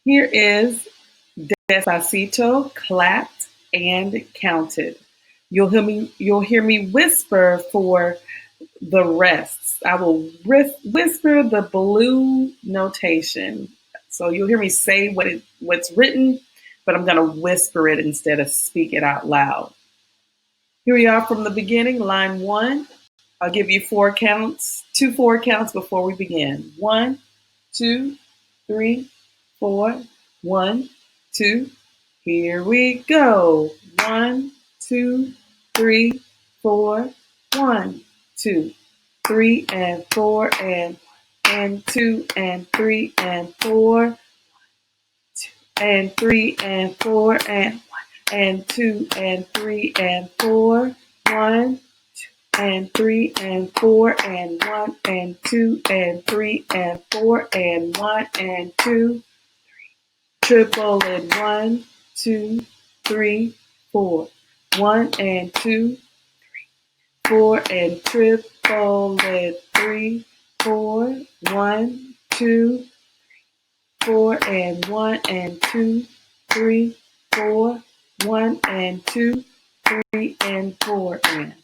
Here is Despacito clapped and counted. You'll hear me whisper for the rests. I will whisper the blue notation. So you'll hear me say what's written, but I'm gonna whisper it instead of speak it out loud. Here we are from the beginning, line one. I'll give you four counts, two four counts before we begin. One, two, three, four. One, two. Here we go. One, two, three, four. One, two, three, and four, and two, and three, and four, and three, and four, and two, and three, and four. One, and three, and four, and one, and two, and three, and four, and one, and two. Triple it. One, two, three, four. One and two, four, and triple it. Three, four. One, two, four, and one, and two, three, four. One and two, three, and four, and